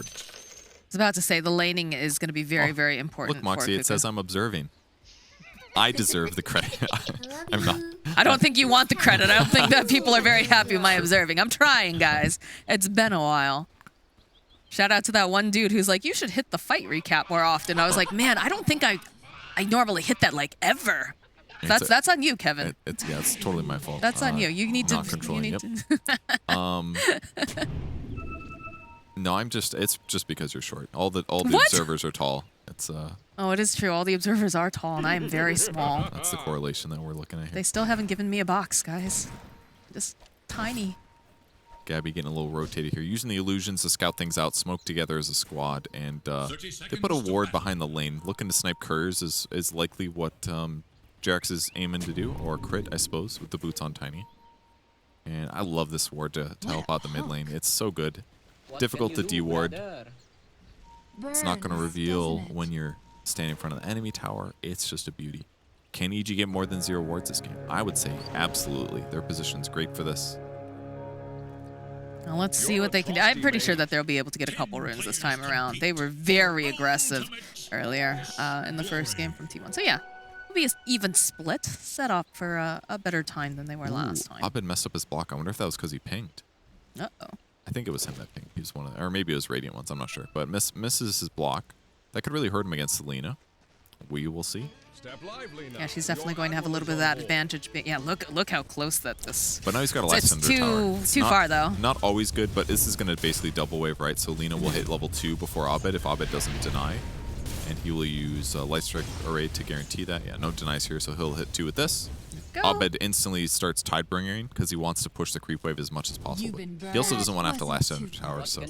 ward. I was about to say, the laning is going to be very, very important. Look, Moxie, for it says I'm observing. I deserve the credit. I'm not. I don't think you want the credit. I don't think that people are very happy with my observing. I'm trying, guys. It's been a while. Shout out to that one dude who's like, you should hit the fight recap more often. I was like, man, I don't think I normally hit that like ever. That's on you, Kevin. It's totally my fault. That's on you. You need to. Not controlling. You need to. No, it's just because you're short. All the What? observers are tall. It's Oh, it is true. All the observers are tall, and I am very small. That's the correlation that we're looking at here. They still haven't given me a box, guys. Just tiny. Gabby getting a little rotated here, using the illusions to scout things out, smoke together as a squad, and they put a ward behind the lane. Looking to snipe Kurz is likely what Jarex is aiming to do, or crit, I suppose, with the boots on Tiny. And I love this ward to help out the mid lane. It's so good. Difficult to de-ward. It's not going to reveal when you're standing in front of the enemy tower. It's just a beauty. Can EG get more than 0 wards this game? I would say absolutely. Their position's great for this. Now let's see what they can do. I'm pretty sure that they'll be able to get a couple runes this time around. They were very aggressive earlier in the first game from T1. So yeah, it'll be an even split, set up for a better time than they were last time. Abed messed up his block. I wonder if that was because he pinged. Uh-oh. I think it was him that pinged. He was one of the, or maybe it was Radiant ones. I'm not sure. But misses his block. That could really hurt him against Selena. We will see. Yeah, she's definitely going to have a little bit of that advantage. But yeah, look how close that this. But now he's got a last Cinder tower. It's too far though. Not always good, but this is going to basically double wave, right? So Lena will hit level 2 before Abed if Abed doesn't deny. And he will use Light Strike Array to guarantee that. Yeah, no denies here, so he'll hit 2 with this. Abed instantly starts Tidebringing because he wants to push the creep wave as much as possible. He also doesn't want to have to last Cinder tower, so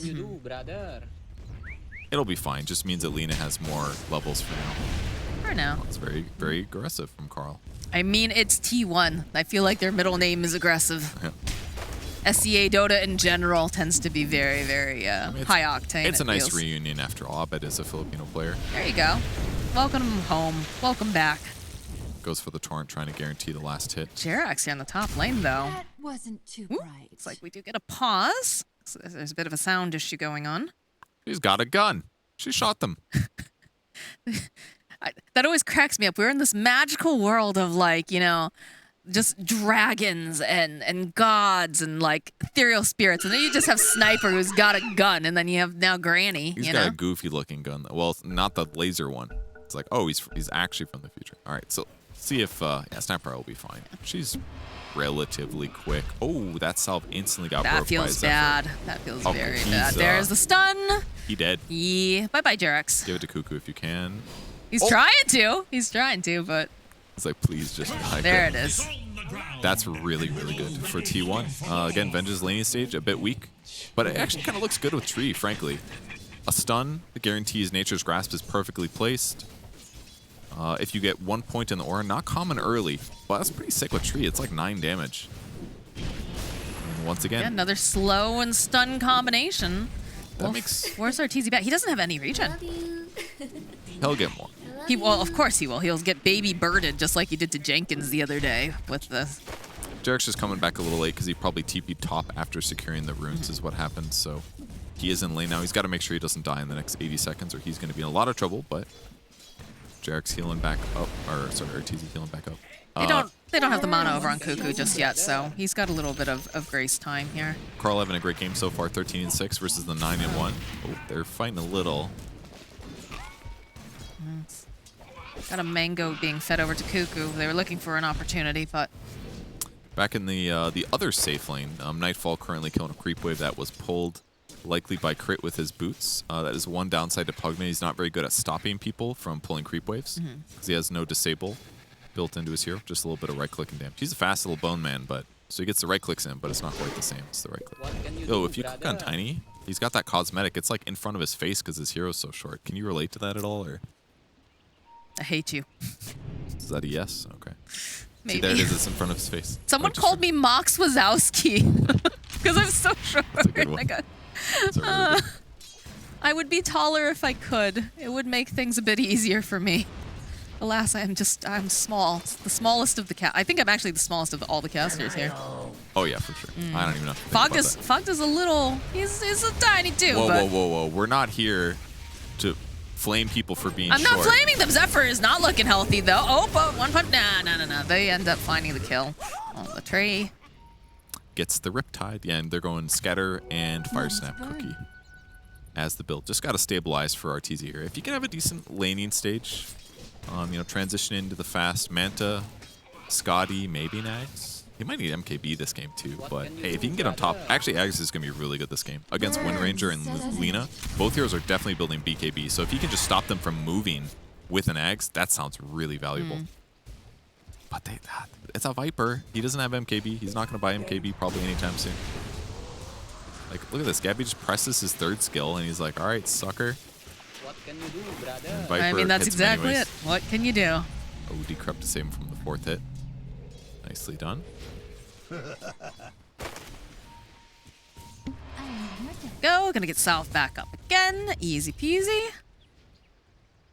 it'll be fine. Just means that Lena has more levels for now. For now. It's very, very aggressive from Carl. I mean, it's T1. I feel like their middle name is aggressive. Yeah. SEA Dota in general tends to be very, very high octane. It's a nice reunion after all. Abed is a Filipino player. There you go. Welcome home. Welcome back. Goes for the torrent, trying to guarantee the last hit. Jerax here in the top lane, though. That wasn't too bright. Looks like we do get a pause. So there's a bit of a sound issue going on. She's got a gun. She shot them. That always cracks me up. We're in this magical world of, like, you know, just dragons and gods and, like, ethereal spirits. And then you just have Sniper who's got a gun. And then you have now Granny. He's got a goofy-looking gun. Well, not the laser one. It's like, oh, he's actually from the future. All right, so see if Sniper will be fine. She's relatively quick. Oh, that salve instantly got broke by Zephyr. That feels very bad. There's the stun. He dead. Yeah. Bye-bye, Jerax. Give it to Cuckoo if you can. He's trying to. He's trying to, but... It's like, please just die. There it is. That's really, really good for T1. Again, Venge's laning stage, a bit weak. But it actually kind of looks good with Tree, frankly. A stun that guarantees Nature's Grasp is perfectly placed. If you get 1 point in the aura, not common early, but that's pretty sick with Tree. It's like 9 damage. And once again, yeah, another slow and stun combination. That makes... Where's our TZ back? He doesn't have any regen. He'll get more. Well, of course he will. He'll get baby birded just like he did to Jenkins the other day with the... Jarek's just coming back a little late because he probably TP'd top after securing the runes is what happened. So he is in lane now. He's got to make sure he doesn't die in the next 80 seconds or he's going to be in a lot of trouble, but Jarek's healing back up. Or, sorry, TZ healing back up. They don't have the mana over on Cuckoo just yet, so he's got a little bit of grace time here. Carl having a great game so far, 13-6 versus the 9-1. Oh, they're fighting a little. Got a mango being fed over to Cuckoo. They were looking for an opportunity, but... Back in the other safe lane, Nightfall currently killing a creep wave that was pulled likely by Crit with his boots. That is one downside to Pugman. He's not very good at stopping people from pulling creep waves because he has no disable built into his hero. Just a little bit of right-click and damage. He's a fast little bone man, but so he gets the right-clicks in, but it's not quite the same as the right-click. Oh, if you click on Tiny, he's got that cosmetic. It's like in front of his face because his hero's so short. Can you relate to that at all, or...? I hate you. Is that a yes? Okay. Maybe. See, there it is. It's in front of his face. Someone called me Mox Wazowski because I'm so short. That's a good one. That's a really good. I would be taller if I could. It would make things a bit easier for me. Alas, I'm small. The smallest of the I think I'm actually the smallest of all the casters here. Oh yeah, for sure. I don't even know. Fogg is a little. He's a tiny dude. Whoa! We're not here to flame people for being I'm short. not flaming them. Zephyr is not looking healthy though. Oh, but one punch. Nah. They end up finding the kill on the tree. Gets the Riptide. Yeah, and they're going Scatter and Fire Snap Cookie as the build. Just got to stabilize for Arteezy here. If you can have a decent laning stage, transition into the fast Manta, Scotty, maybe Nags. He might need MKB this game too, but hey, if he can get on top, actually Ags is going to be really good this game. Against Wind Ranger and Lina, both heroes are definitely building BKB, so if he can just stop them from moving with an Ags, that sounds really valuable. But it's a Viper. He doesn't have MKB. He's not going to buy MKB probably anytime soon. Like, look at this. Gabby just presses his third skill, and he's like, all right, sucker. What can you do, brother? I mean, that's exactly it. What can you do? Oh, Decrypt to save him from the 4th hit. Nicely done. Gonna get South back up again. Easy peasy.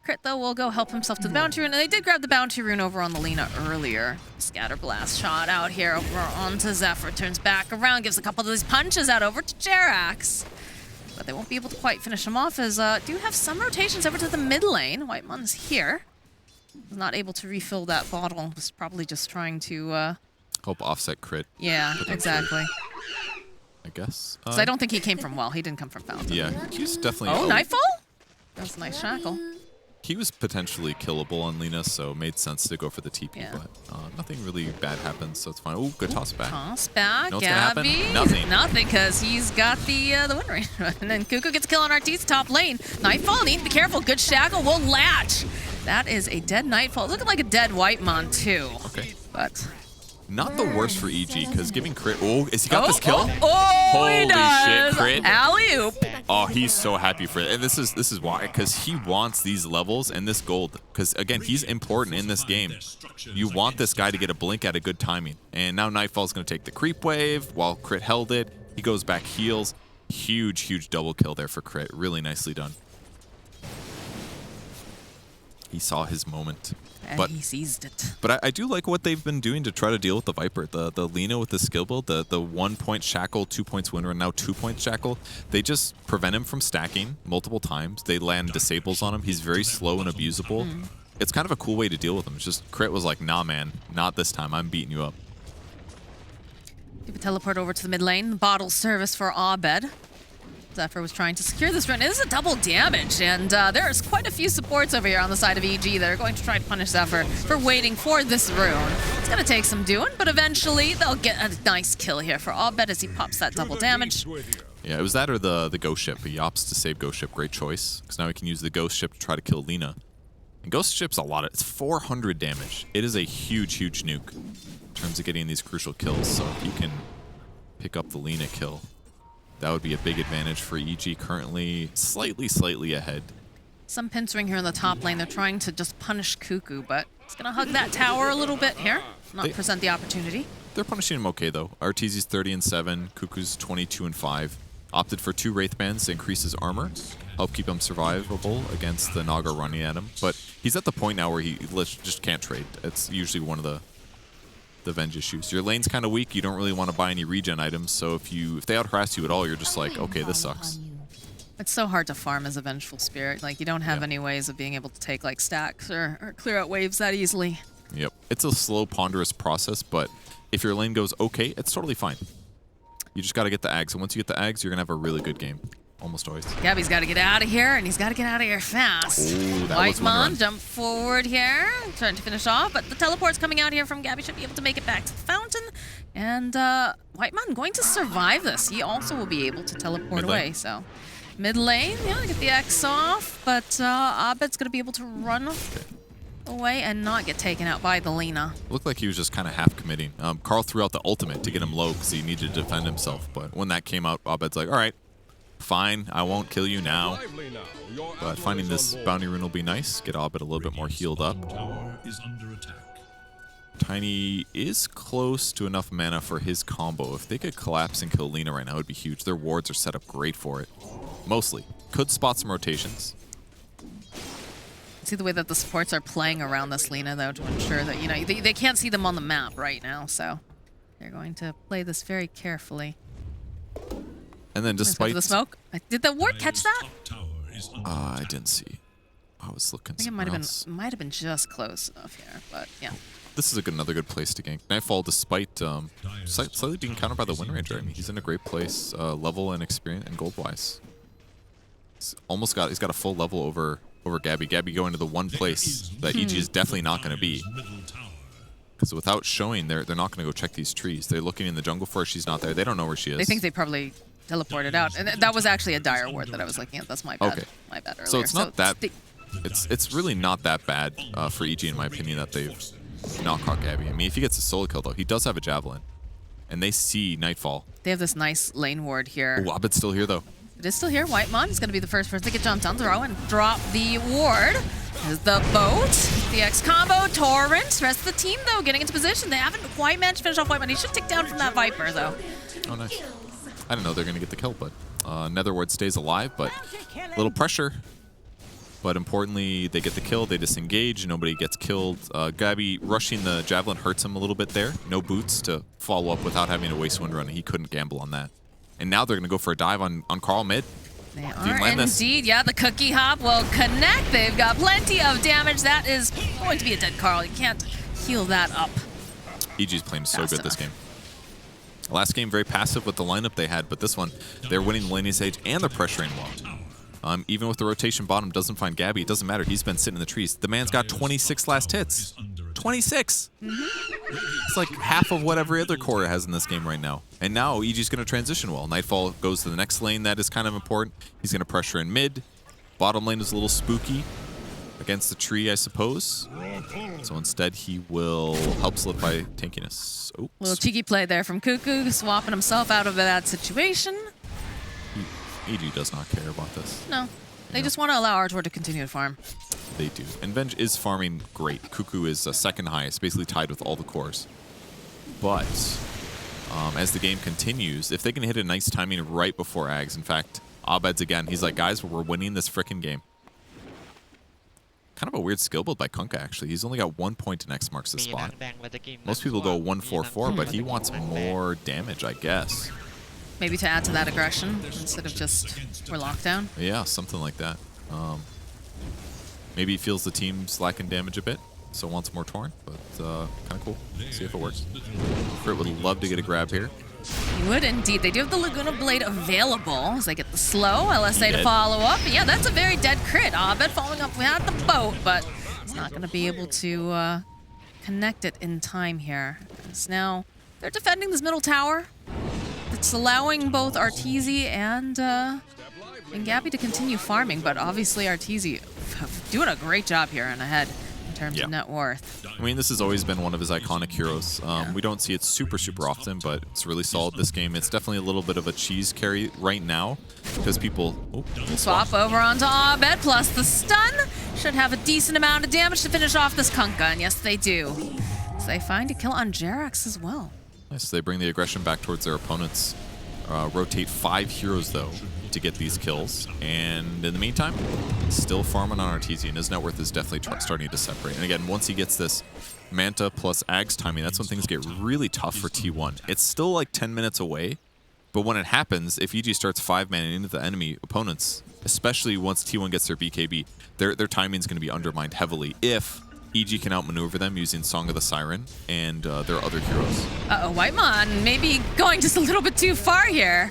Crit, though, will go help himself to the bounty rune. And they did grab the bounty rune over on the Lina earlier. Scatter blast shot out here over onto Zephyr. Turns back around, gives a couple of these punches out over to Jerax. But they won't be able to quite finish him off as do have some rotations over to the mid lane. Whitemon's here. Was not able to refill that bottle. Was probably just trying to help offset crit. Yeah, exactly. I guess. So I don't think he came from well. He didn't come from Fountain. Yeah, he's definitely. Oh, Nightfall? That was a nice shackle. He was potentially killable on Lina, so it made sense to go for the TP, Yeah. but nothing really bad happens, so it's fine. Oh, good toss back. Toss back, know what's gonna happen? Gabby. Nothing. Nothing, because he's got the win rate. And then Cuckoo gets a kill on Arteezy top lane. Nightfall, need to be careful. Good shackle will latch. That is a dead Nightfall. Looking like a dead Whitemon, too. Okay. But not the worst for EG, because giving crit. Oh, has he got this kill? Holy he does. Shit, crit. Alley-oop. Oh, he's so happy for it. And this is why, because he wants these levels and this gold. Because, again, he's important in this game. You want this guy to get a blink at a good timing. And now Nightfall's going to take the creep wave while crit held it. He goes back, heals. Huge double kill there for crit. Really nicely done. He saw his moment. And he seized it. But I do like what they've been doing to try to deal with the Viper. The Lina with the skill build, the 1 point shackle, 2 points win run, now 2 point shackle. They just prevent him from stacking multiple times. They land disables on him. He's very slow and abusable. It's kind of a cool way to deal with him. It's just crit was like, nah, man, not this time. I'm beating you up. Do a teleport over to the mid lane. Bottle service for Abed. Zephyr was trying to secure this run. It is a double damage, and there's quite a few supports over here on the side of EG that are going to try to punish Zephyr for waiting for this rune. It's going to take some doing, but eventually they'll get a nice kill here for Abed as he pops that double damage. Yeah, it was that or the ghost ship. He opts to save ghost ship. Great choice, because now he can use the ghost ship to try to kill Lina. And ghost ship's a lot. It's 400 damage. It is a huge nuke in terms of getting these crucial kills. So if you can pick up the Lina kill, that would be a big advantage for EG, currently slightly ahead. Some pincering here in the top lane. They're trying to just punish Cuckoo, but he's going to hug that tower a little bit here. Not present the opportunity. They're punishing him okay, though. Arteezy's 30-7, Cuckoo's 22-5. Opted for 2 Wraith Bands to increase his armor, help keep him survivable against the Naga running at him. But he's at the point now where he just can't trade. It's usually one of the Venge issues. Your lane's kind of weak. You don't really want to buy any regen items. So if they out-harass you at all, you're just like, okay, this sucks. It's so hard to farm as a Vengeful Spirit. Like, you don't have any ways of being able to take, like, stacks or clear out waves that easily. Yep. It's a slow, ponderous process, but if your lane goes okay, it's totally fine. You just got to get the Ags. And once you get the Ags, you're going to have a really good game. Almost always. Gabby's got to get out of here, and he's got to get out of here fast. Ooh, that Whitemon jump forward here, trying to finish off, but the teleport's coming out here from Gabby. Should be able to make it back to the fountain. And Whitemon going to survive this. He also will be able to teleport away, so... Mid lane, yeah, get the X off, but Abed's going to be able to run away and not get taken out by the Lina. Looked like he was just kind of half committing. Carl threw out the ultimate to get him low because he needed to defend himself, but when that came out, Abed's like, all right, fine, I won't kill you now. But finding this bounty rune will be nice. Get Abed a little bit more healed up. Tiny is close to enough mana for his combo. If they could collapse and kill Lina right now, it would be huge. Their wards are set up great for it. Mostly. Could spot some rotations. See the way that the supports are playing around this Lina, though, to ensure that, you know, they can't see them on the map right now, so They're going to play this very carefully. And then despite... the smoke. Did the ward catch that? I didn't see. I was looking I think it might have been just close enough here, but yeah. This is another good place to gank. Nightfall, despite slightly being countered by the Wind Ranger. I mean, he's in a great place, level and experience and gold-wise. He's got a full level over Gabby. Gabby going to the one place that EG is definitely not going to be. Because without showing, they're not going to go check these trees. They're looking in the jungle for her. She's not there. They don't know where she is. They think they probably teleported out. And that was actually a dire ward that I was looking at. That's my bad. Okay. My bad earlier. So it's not that... It's really not that bad for EG, in my opinion, that they've not caught Gabby. I mean, if he gets a solo kill, though, he does have a javelin. And they see Nightfall. They have this nice lane ward here. Oh, Abed's still here, though. It is still here. Whitemon is going to be the first person to get jumped on, throw, and drop the ward. There's the boat. The X combo, Torrent. Rest of the team, though, getting into position. They haven't quite managed to finish off Whitemon. He should tick down from that Viper, though. Oh, nice. I didn't know they're going to get the kill, but Netherward stays alive, but a little pressure. But importantly, they get the kill, they disengage, nobody gets killed. Gabby rushing the javelin hurts him a little bit there. No boots to follow up without having to waste wind run. He couldn't gamble on that. And now they're going to go for a dive on Carl mid. They are indeed. Yeah, the cookie hop will connect. They've got plenty of damage. That is going to be a dead Carl. You can't heal that up. EG's playing so good this game. Last game, very passive with the lineup they had, but this one, they're winning the laning stage and they're pressuring well. Even with the rotation bottom, doesn't find Gabby. It doesn't matter. He's been sitting in the trees. The man's got 26 last hits. 26! It's like half of what every other core has in this game right now. And now EG's going to transition well. Nightfall goes to the next lane. That is kind of important. He's going to pressure in mid. Bottom lane is a little spooky against the tree, I suppose. So instead, he will help solidify tankiness. Oops. Little cheeky play there from Cuckoo, swapping himself out of that situation. EG does not care about this. No. They just want to allow Artor to continue to farm. They do. And Venge is farming great. Cuckoo is second highest, basically tied with all the cores. But as the game continues, if they can hit a nice timing right before Ags, in fact, Abed's again, he's like, guys, we're winning this frickin' game. Kind of a weird skill build by Kunkka, actually. He's only got 1 point in X marks the spot. Most people go 1-4-4, but he wants more damage, I guess. Maybe to add to that aggression instead of just we're locked down. Yeah, something like that. Maybe he feels the team's lacking damage a bit, so wants more Torrent, but kind of cool. See if it works. Crit would love to get a grab here. He would indeed. They do have the Laguna Blade available as they get the slow LSA to follow up. But yeah, that's a very dead crit. Abed following up without the boat, but it's not going to be able to connect it in time here. As now they're defending this middle tower. It's allowing both Arteezy and Gabby to continue farming, but obviously Arteezy doing a great job here and ahead in terms of net worth. I mean, this has always been one of his iconic heroes. We don't see it super often, but it's really solid this game. It's definitely a little bit of a cheese carry right now because people swap over onto Abed plus the stun. Should have a decent amount of damage to finish off this Kunkka, and yes, they do. So they find a kill on Jerax as well. Nice. They bring the aggression back towards their opponents. Rotate 5 heroes, though, to get these kills. And in the meantime, still farming on Arteezy, and his net worth is definitely starting to separate. And again, once he gets this Manta plus Ags timing, that's when things get really tough for T1. It's still like 10 minutes away, but when it happens, if EG starts 5-manning into the enemy opponents, especially once T1 gets their BKB, their timing is going to be undermined heavily if EG can outmaneuver them using Song of the Siren and their other heroes. Uh-oh, Whitemon maybe going just a little bit too far here.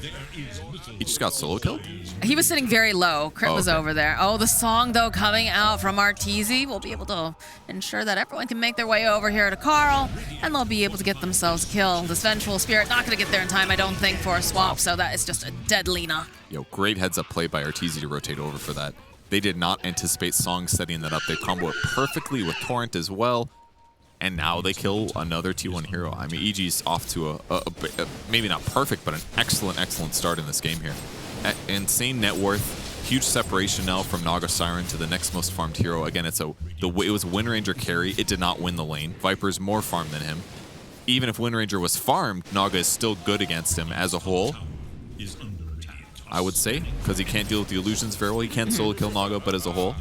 He just got solo killed? He was sitting very low. Crit was over there. Oh, the song, though, coming out from Arteezy will be able to ensure that everyone can make their way over here to Carl, and they'll be able to get themselves a kill. This Vengeful Spirit not going to get there in time, I don't think, for a swap, so that is just a dead Lina. Yo, great heads-up play by Arteezy to rotate over for that. They did not anticipate Song setting that up. They combo it perfectly with Torrent as well. And now they kill another T1 hero. I mean, EG's off to a maybe not perfect, but an excellent start in this game here. Insane net worth. Huge separation now from Naga Siren to the next most farmed hero. Again, it was Wind Ranger carry. It did not win the lane. Viper's more farmed than him. Even if Wind Ranger was farmed, Naga is still good against him as a whole, I would say, because he can't deal with the illusions very well. He can solo kill Naga, but as a whole.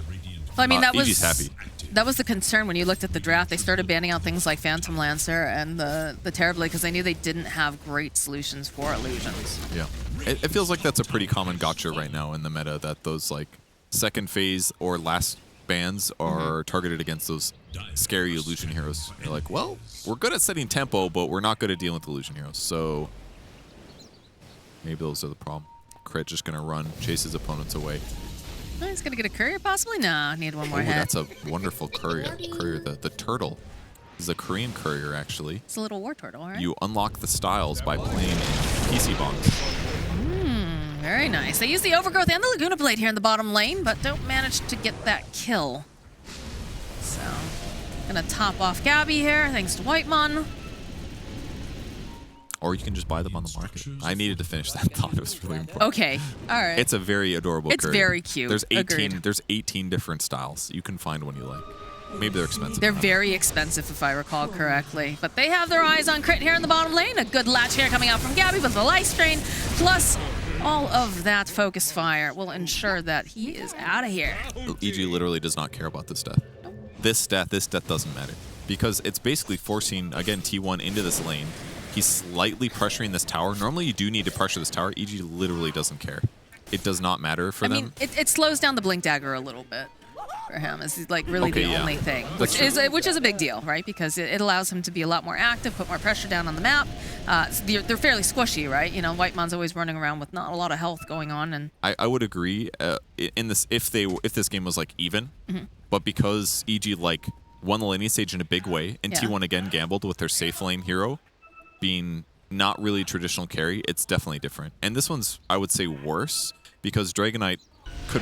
Well, I mean, EG's happy. that was the concern when you looked at the draft. They started banning out things like Phantom Lancer and the Terrorblade because they knew they didn't have great solutions for illusions. Yeah. It feels like that's a pretty common gotcha right now in the meta, that those like second phase or last bans are targeted against those scary illusion heroes. You're like, well, we're good at setting tempo, but we're not good at dealing with illusion heroes. So maybe those are the problem. Crit just gonna run, chase his opponents away. Oh, he's gonna get a courier possibly? No, need one more hit. That's a wonderful courier. The turtle is a Korean courier, actually. It's a little war turtle, right? You unlock the styles by playing PC bombs. Very nice. They use the Overgrowth and the Laguna Blade here in the bottom lane, but don't manage to get that kill. So, gonna top off Gabby here, thanks to Whitemon. Or you can just buy them on the market. I needed to finish that thought. It was really important. Okay, all right. It's a very adorable It's courier. very cute. There's 18. Agreed. There's 18 different styles. You can find one you like. Maybe they're expensive. They're very expensive, if I recall correctly. But they have their eyes on Crit here in the bottom lane. A good latch here coming out from Gabby with the Life Strain, plus all of that focus fire will ensure that he is out of here. EG literally does not care about this death. This death doesn't matter. Because it's basically forcing, again, T1 into this lane. He's slightly pressuring this tower. Normally you do need to pressure this tower. EG literally doesn't care. It does not matter for them. I mean, it slows down the Blink Dagger a little bit for him. Is like really the only thing, which is a big deal, right? Because it allows him to be a lot more active, put more pressure down on the map. So they're fairly squishy, right? You know, Whitemon's always running around with not a lot of health going on, and I would agree in this if this game was like even, but because EG like won the laning stage in a big way, and T1 again gambled with their safe lane hero being not really traditional carry, it's definitely different. And this one's, I would say, worse because Dragonite could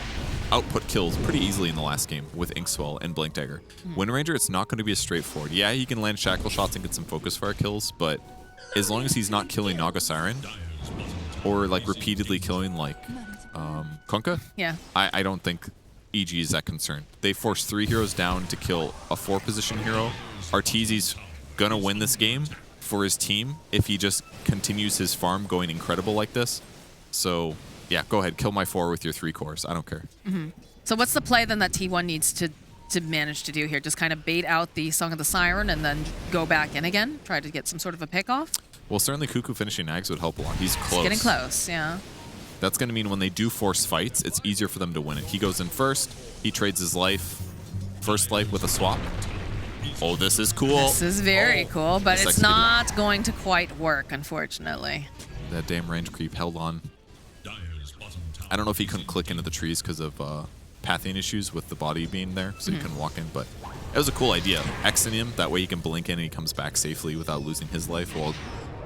output kills pretty easily in the last game with Inkswell and Blink Dagger. Wind Ranger, it's not going to be as straightforward. Yeah, he can land shackle shots and get some focus fire kills, but as long as he's not killing Naga Siren or like repeatedly killing like Kunkka, I don't think EG is that concerned. They force 3 heroes down to kill a 4 position hero. Arteezy's gonna win this game for his team if he just continues his farm going incredible like this. So yeah, go ahead, kill my 4 with your 3 cores. I don't care. So what's the play then that T1 needs to manage to do here? Just kind of bait out the Song of the Siren and then go back in again? Try to get some sort of a pick off? Well, certainly Cuckoo finishing Ags would help a lot. He's close. He's getting close, yeah. That's going to mean when they do force fights, it's easier for them to win it. He goes in first. He trades his first life with a swap. Oh, this is cool. This is very cool, but it's not going to quite work, unfortunately. That damn range creep held on. I don't know if he couldn't click into the trees because of pathing issues with the body being there, so he couldn't walk in, but it was a cool idea. Xing him, that way he can blink in and he comes back safely without losing his life while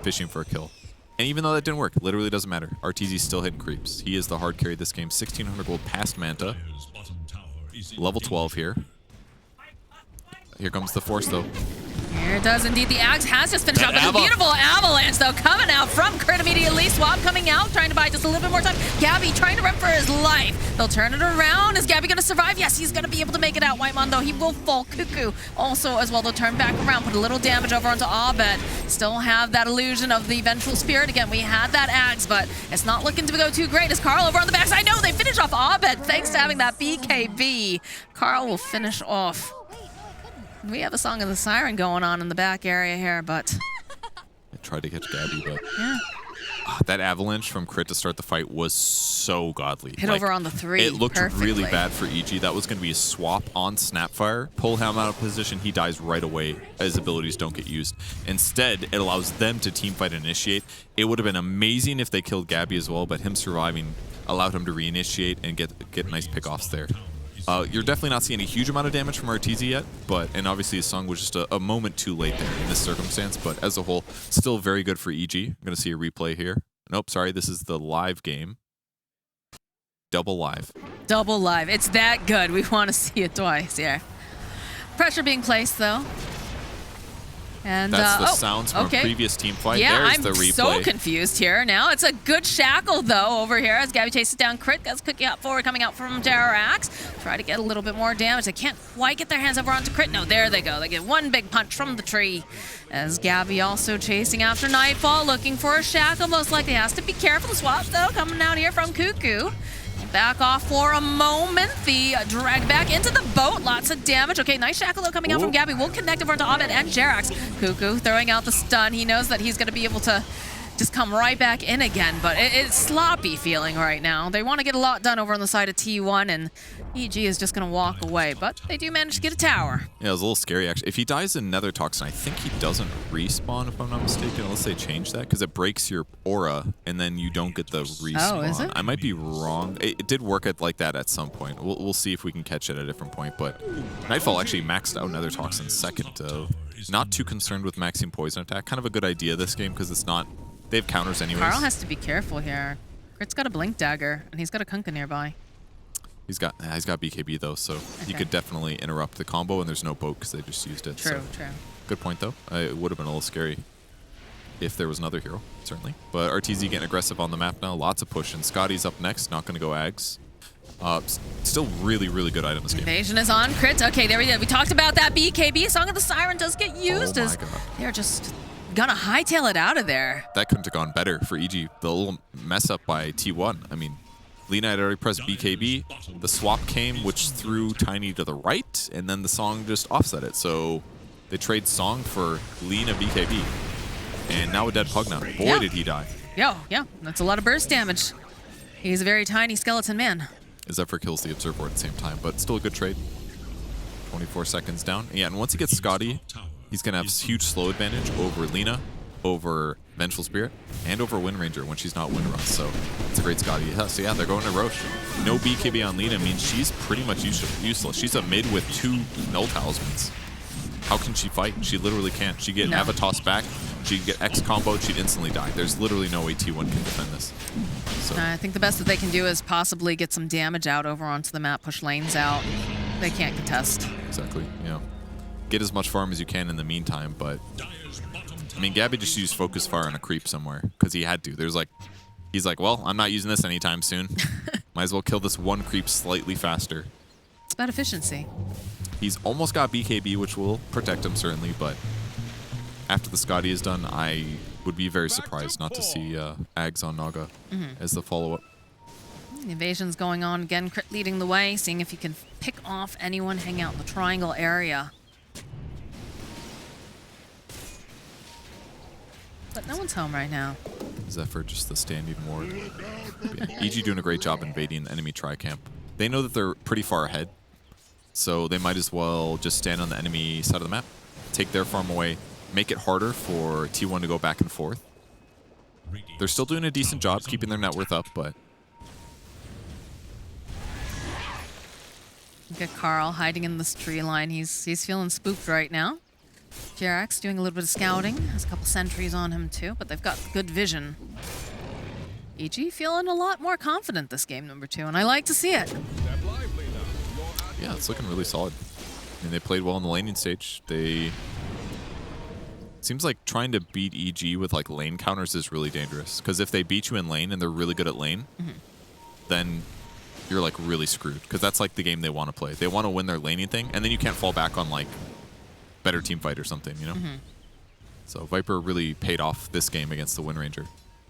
fishing for a kill. And even though that didn't work, literally doesn't matter. Arteezy's still hitting creeps. He is the hard carry this game. 1,600 gold past Manta. Level 12 here. Here comes the Force, though. Here it does indeed. The Axe has just finished up. But a beautiful avalanche, though, coming out from Crit immediately. Swap coming out, trying to buy just a little bit more time. Gabby trying to run for his life. They'll turn it around. Is Gabby going to survive? Yes, he's going to be able to make it out. Whitemon, though, he will fall. Cuckoo also as well. They'll turn back around, put a little damage over onto Abed. Still have that illusion of the Vengeful Spirit. Again, we had that Axe, but it's not looking to go too great. As Carl over on the backside. No, they finish off Abed thanks to having that BKB. Carl will finish off. We have a Song of the Siren going on in the back area here, but... I tried to catch Gabby, but... Yeah. That avalanche from Crit to start the fight was so godly. Hit over on the 3 It looked perfectly. really bad for EG. That was going to be a swap on Snapfire. Pull him out of position, he dies right away. His abilities don't get used. Instead, it allows them to teamfight and initiate. It would have been amazing if they killed Gabby as well, but him surviving allowed him to reinitiate and get nice pickoffs there. You're definitely not seeing a huge amount of damage from Arteezy yet, and obviously his song was just a moment too late there in this circumstance, but as a whole, still very good for EG. I'm going to see a replay here. Nope, sorry, this is the live game. Double live. Double live. It's that good. We want to see it twice, yeah. Pressure being placed, though. And that's the sounds from a previous team fight. Yeah, There's I'm the replay. so confused here now. It's a good shackle, though, over here as Gabby chases down Crit. That's Cookie out forward coming out from Terror Axe. Try to get a little bit more damage. They can't quite get their hands over onto Crit. No, there they go. They get one big punch from the tree. As Gabby also chasing after Nightfall, looking for a shackle. Most likely has to be careful. The swap, though, coming out here from Cuckoo. back off for a moment. The drag back into the boat. Lots of damage. Okay, nice shackle though coming out from Gabby. Will connect over to Ahmed and Jerax. Cuckoo throwing out the stun. He knows that he's going to be able to just come right back in again, but it's sloppy feeling right now. They want to get a lot done over on the side of T1, and EG is just going to walk away, but they do manage to get a tower. Yeah, it was a little scary, actually. If he dies in Nether Toxin, I think he doesn't respawn, if I'm not mistaken, unless they change that, because it breaks your aura, and then you don't get the respawn. Oh, is it? I might be wrong. It did work like that at some point. We'll see if we can catch it at a different point, but Nightfall actually maxed out Nether Toxin second. Not too concerned with maxing Poison Attack. Kind of a good idea this game, because it's not... They have counters anyways. Carl has to be careful here. Crit's got a Blink Dagger, and he's got a Kunkka nearby. He's got BKB though, so he could definitely interrupt the combo, and there's no boat because they just used it. True, so. true. Good point though. It would have been a little scary if there was another hero, certainly. But RTZ getting aggressive on the map now. Lots of push, and Scotty's up next. Not going to go Ags. Still really, really good item this game. Invasion is on Crit. Okay, there we go. We talked about that BKB. Song of the Siren does get used as they're just gonna hightail it out of there. That couldn't have gone better for EG. The little mess up by T1. I mean, Lina had already pressed BKB. The swap came, which threw Tiny to the right, and then the Song just offset it. So they trade Song for Lina BKB. And now a dead Pugna. Boy, did he die. Yeah, that's a lot of burst damage. He's a very tiny skeleton man. Zephyr kills the Observer at the same time, but still a good trade. 24 seconds down. Yeah, and once he gets Scotty, he's going to have huge slow advantage over Lina, over Vengeful Spirit, and over Wind Ranger when she's not Wind Run. So it's a great Scotty. Yeah, so yeah, they're going to Roche. No BKB on Lina means she's pretty much useless. She's a mid with 2 null talismans. How can she fight? She literally can't. She get Avatos back, she get X comboed, she'd instantly die. There's literally no way T1 can defend this. So. I think the best that they can do is possibly get some damage out over onto the map, push lanes out. They can't contest. Exactly, yeah. Get as much farm as you can in the meantime, but... I mean, Gabby just used Focus Fire on a creep somewhere, because he had to. He's like, well, I'm not using this anytime soon. Might as well kill this one creep slightly faster. It's about efficiency. He's almost got BKB, which will protect him, certainly, but after the Scotty is done, I would be very surprised not to see Ags on Naga as the follow-up. The invasion's going on again. Crit leading the way, seeing if he can pick off anyone hanging out in the triangle area. But no one's home right now. Zephyr just the standing ward. EG doing a great job invading the enemy tri-camp. They know that they're pretty far ahead, so they might as well just stand on the enemy side of the map, take their farm away, make it harder for T1 to go back and forth. They're still doing a decent job keeping their net worth up, but... Look at Carl hiding in this tree line. He's feeling spooked right now. Jerax doing a little bit of scouting. Has a couple sentries on him too, but they've got good vision. EG feeling a lot more confident this game, number 2, and I like to see it. Yeah, it's looking really solid. I mean, they played well in the laning stage. Seems like trying to beat EG with like lane counters is really dangerous, because if they beat you in lane and they're really good at lane, then you're like really screwed, because that's like the game they want to play. They want to win their laning thing, and then you can't fall back on like better team fight or something, you know? So Viper really paid off this game against the Wind Ranger.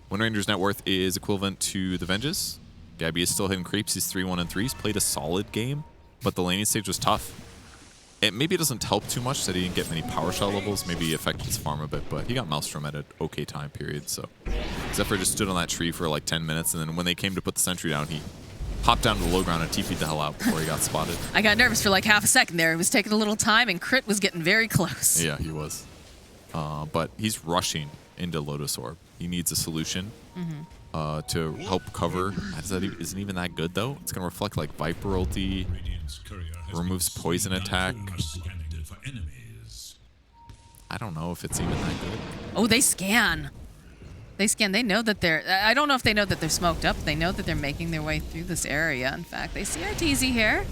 Wind Ranger's net worth is equivalent to the Venges. Gabby is still hitting creeps. He's 3-1 and 3. He's played a solid game, but the laning stage was tough. Maybe it doesn't help too much that he didn't get many power shell levels. Maybe it affected his farm a bit, but he got Maelstrom at an okay time period. So Zephyr just stood on that tree for like 10 minutes, and then when they came to put the sentry down, he hopped down to the low ground and TP'd the hell out before he got spotted. I got nervous for like half a second there. It was taking a little time, and Crit was getting very close. Yeah, he was. But he's rushing into Lotus Orb. He needs a solution to help cover. Isn't even that good, though. It's going to reflect like Viper ulti, removes poison attack. I don't know if it's even that good. Oh, they scan. They scan. They know that they're... I don't know if they know that they're smoked up. They know that they're making their way through this area. In fact, they see RTZ here.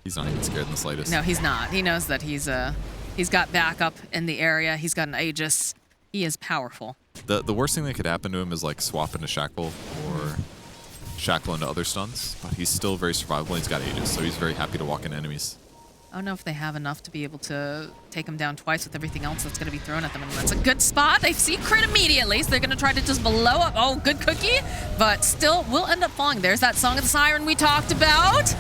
He's not even scared in the slightest. No, he's not. He knows that he's got backup in the area. He's got an Aegis. He is powerful. The worst thing that could happen to him is like swap into Shackle or Shackle into other stuns, but he's still very survivable. He's got Aegis, so he's very happy to walk in enemies. I don't know if they have enough to be able to take him down twice with everything else that's going to be thrown at them. And that's a good spot. They see crit immediately, so they're going to try to just blow up. Oh, good cookie, but still will end up falling. There's that Song of the Siren we talked about.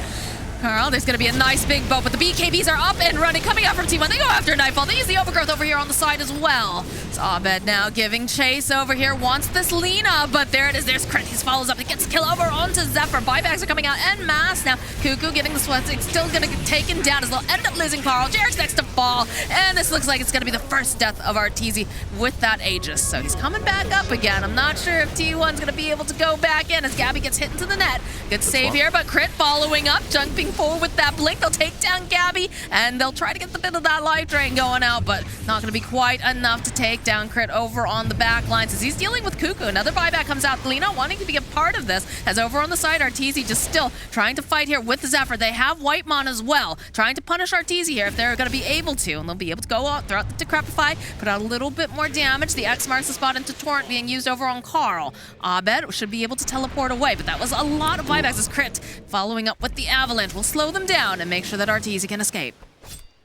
Carl, there's going to be a nice big boat, but the BKBs are up and running, coming out from T1. They go after Nightfall. They use the overgrowth over here on the side as well. It's Abed now giving chase over here. Wants this Lina, but there it is. There's crit. He follows up. He gets kill over onto Zephyr. Buybacks are coming out en masse now. Cuckoo getting the sweats. It's still going to get taken down as they'll end up losing Carl. Jarek's next to fall, and this looks like it's going to be the first death of Arteezy with that Aegis. So he's coming back up again. I'm not sure if T1's going to be able to go back in as Gabby gets hit into the net. Good save here, but crit following up, jumping forward with that blink. They'll take down Gabby, and they'll try to get the bit of that life drain going out, but not going to be quite enough to take down crit over on the back lines as he's dealing with Cuckoo. Another buyback comes out. Lina wanting to be a part of this, as over on the side, Arteezy just still trying to fight here with the Zephyr. They have Whitemon as well, trying to punish Arteezy here if they're going to be able to, and they'll be able to go out, throw out the Decrepify, put out a little bit more damage. The X marks the spot into Torrent being used over on Carl. Abed should be able to teleport away, but that was a lot of buybacks as crit following up with the Avalanche will slow them down and make sure that Arteezy can escape.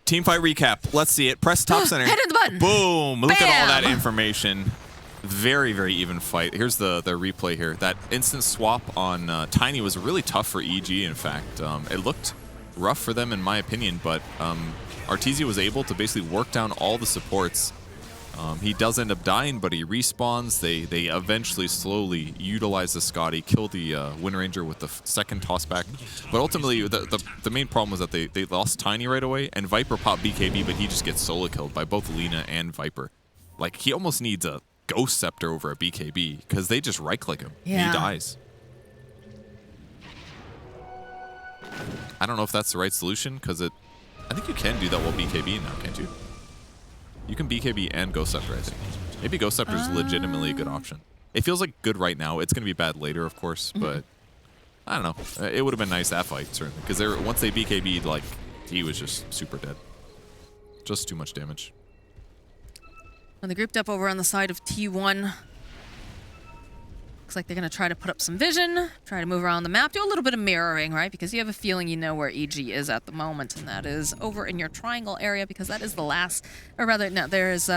Team fight recap. Let's see it. Press top center. Hit the button. Boom. Look Bam. at all that information. Very, very even fight. Here's the replay here. That instant swap on Tiny was really tough for EG, in fact. It looked rough for them, in my opinion, but Arteezy was able to basically work down all the supports. He does end up dying, but he respawns. They eventually slowly utilize the Scotty, kill the Wind Ranger with the second tossback. But ultimately, the main problem was that they lost Tiny right away, and Viper popped BKB, but he just gets solo killed by both Lina and Viper. Like, he almost needs a Ghost Scepter over a BKB, because they just right-click him. Yeah. He dies. I don't know if that's the right solution, because I think you can do that while BKB now, can't you? You can BKB and Ghost Scepter, I think. Maybe Ghost Scepter is legitimately a good option. It feels like good right now. It's going to be bad later, of course, but I don't know. It would have been nice that fight, certainly, because once they BKB'd, like, he was just super dead. Just too much damage. When they grouped up over on the side of T1, looks like they're going to try to put up some vision, try to move around the map, do a little bit of mirroring, right? Because you have a feeling you know where EG is at the moment, and that is over in your triangle area, because that is the last, or rather, no, there is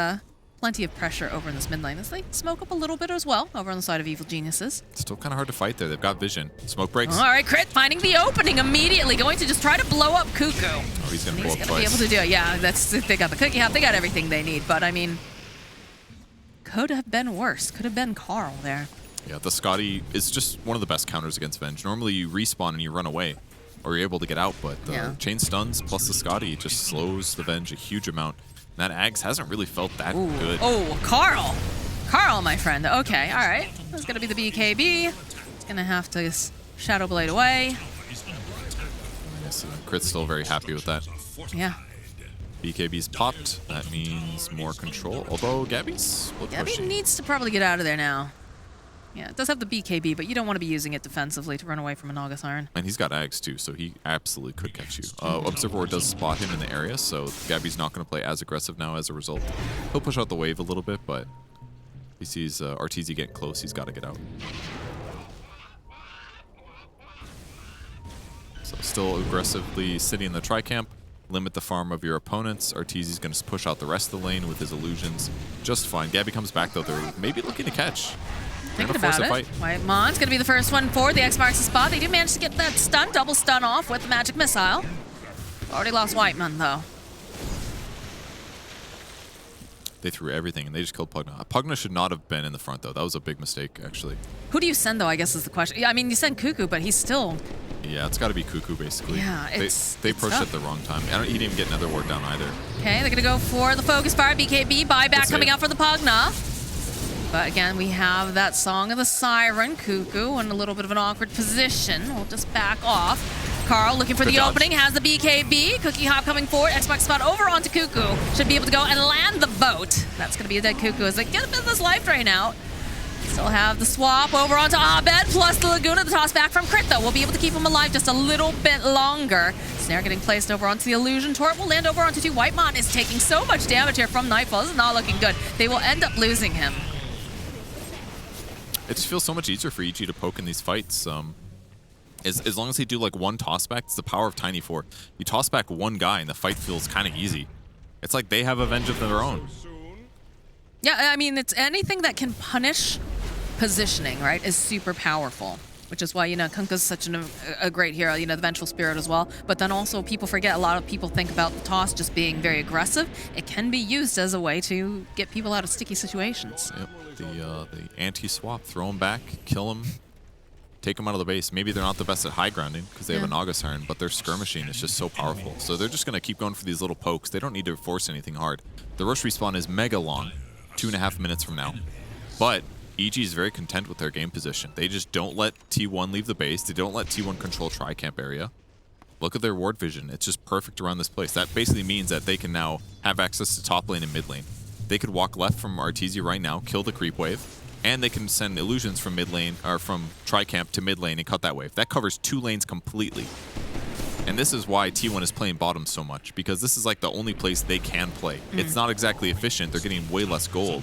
plenty of pressure over in this mid lane as they smoke up a little bit as well over on the side of Evil Geniuses. Still kind of hard to fight there. They've got vision. Smoke breaks. All right, Crit finding the opening immediately, going to just try to blow up Cuckoo. Oh, he's going to blow up He's going to be twice. able to do it. Yeah, they got the cookie hop, they got everything they need, but I mean, could have been worse. Could have been Carl there. Yeah, the Scotty is just one of the best counters against Venge. Normally you respawn and you run away, or you're able to get out, but the chain stuns plus the Scotty just slows the Venge a huge amount. And that Ags hasn't really felt that good. Oh, Carl! Carl, my friend. Okay, all right. That's going to be the BKB. It's going to have to Shadow Blade away. Yes, Crit's still very happy with that. Yeah. BKB's popped. That means more control. Although Gabby's Gabby needs to probably get out of there now. Yeah, it does have the BKB, but you don't want to be using it defensively to run away from a Naga Siren. And he's got Ags too, so he absolutely could catch you. Observer does spot him in the area, so Gabby's not going to play as aggressive now as a result. He'll push out the wave a little bit, but he sees Arteezy getting close. He's got to get out. So still aggressively sitting in the tri-camp. Limit the farm of your opponents. Arteezy's going to push out the rest of the lane with his illusions. Just fine. Gabby comes back, though. They're maybe looking to catch. Thinking about it. Whitemon's going to be the first one for the X marks the spot. They do manage to get that stun, double stun off with the magic missile. Already lost Whitemon, though. They threw everything, and they just killed Pugna. Pugna should not have been in the front, though. That was a big mistake, actually. Who do you send, though, I guess is the question. Yeah, I mean, you send Cuckoo, but he's still... Yeah, it's got to be Cuckoo, basically. Yeah, they approached at the wrong time. He didn't even get Nether Ward down either. Okay, they're going to go for the Focus Fire. BKB, buyback coming out for the Pugna. But again, we have that Song of the Siren. Cuckoo in a little bit of an awkward position. We'll just back off. Carl looking for the opening, has the BKB. Cookie Hop coming forward. Xbox spot over onto Cuckoo. Should be able to go and land the boat. That's going to be a dead Cuckoo as they get a bit of this life drain out. Still have the swap over onto Abed, plus the Laguna, the toss back from Crit, though. We'll be able to keep him alive just a little bit longer. Snare getting placed over onto the Illusion Turret. Will land over onto 2. Whitemon is taking so much damage here from Nightfall. This is not looking good. They will end up losing him. It just feels so much easier for EG to poke in these fights. As long as they do like one toss back, it's the power of Tiny 4. You toss back one guy and the fight feels kind of easy. It's like they have Avenge of their own. Yeah, I mean, it's anything that can punish positioning, right, is super powerful. Which is why, you know, Kunkka's such a great hero, you know, the Vengeful Spirit as well. But then also people forget, a lot of people think about the toss just being very aggressive. It can be used as a way to get people out of sticky situations. Yep, the anti-swap, throw them back, kill them, take them out of the base. Maybe they're not the best at high grounding because they have a Naga Siren, but their skirmishing is just so powerful. So they're just going to keep going for these little pokes. They don't need to force anything hard. The rush respawn is mega long, 2.5 minutes from now. But EG is very content with their game position. They just don't let T1 leave the base. They don't let T1 control tri-camp area. Look at their ward vision. It's just perfect around this place. That basically means that they can now have access to top lane and mid lane. They could walk left from Arteezy right now, kill the creep wave, and they can send illusions from mid lane or from tri-camp to mid lane and cut that wave. That covers 2 lanes completely. And this is why T1 is playing bottom so much, because this is like the only place they can play. It's not exactly efficient. They're getting way less gold,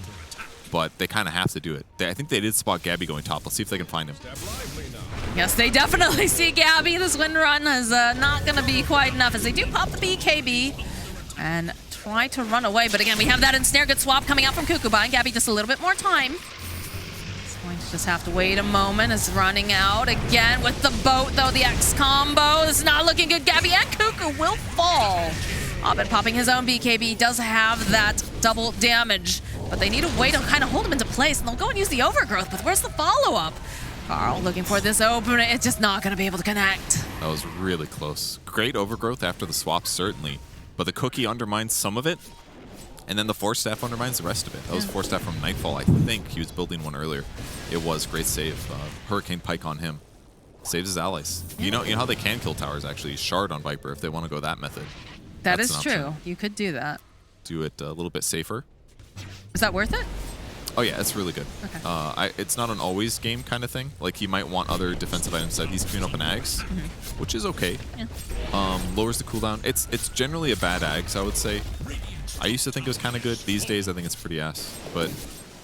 but they kind of have to do it. I think they did spot Gabby going top. Let's see if they can find him. Yes, they definitely see Gabby. This win run is not going to be quite enough as they do pop the BKB and try to run away. But again, we have that ensnare. Good swap coming out from Kuku, buying Gabby just a little bit more time. He's going to just have to wait a moment. It's running out again with the boat, though. The X combo. This is not looking good. Gabby and Kuku will fall. Abed popping his own BKB, does have that double damage, but they need a way to kind of hold him into place, and they'll go and use the overgrowth, but where's the follow-up? Carl looking for this opener. It's just not going to be able to connect. That was really close. Great overgrowth after the swap, certainly, but the cookie undermines some of it, and then the Force Staff undermines the rest of it. That was Force Staff from Nightfall, I think. He was building one earlier. It was great save. Hurricane Pike on him. Saves his allies. You know how they can kill towers, actually. Shard on Viper if they want to go that method. That's is true. You could do that. Do it a little bit safer. Is that worth it? Oh yeah, it's really good. Okay. It's not an always game kind of thing. Like, he might want other defensive items that he's queuing up an Ags, which is okay. Yeah. Lowers the cooldown. It's generally a bad Ags, I would say. I used to think it was kind of good. These days, I think it's pretty ass. But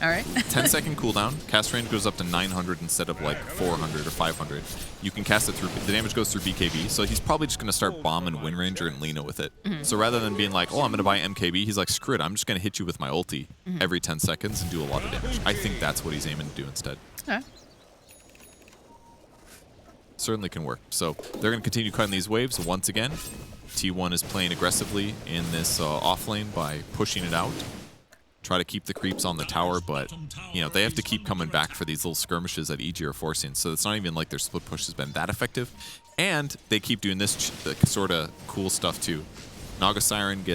all right. 10-second cooldown. Cast range goes up to 900 instead of like 400 or 500. You can cast it through. The damage goes through BKB, so he's probably just going to start Bomb and Wind Ranger and Lina with it. So rather than being like, oh, I'm going to buy MKB, he's like, screw it, I'm just going to hit you with my ulti every 10 seconds and do a lot of damage. I think that's what he's aiming to do instead. Okay. Certainly can work. So they're going to continue cutting these waves once again. T1 is playing aggressively in this off lane by pushing it out. Try to keep the creeps on the tower, but you know, they have to keep coming back for these little skirmishes that EG are forcing, so it's not even like their split push has been that effective. And they keep doing this sort of cool stuff too. Naga Siren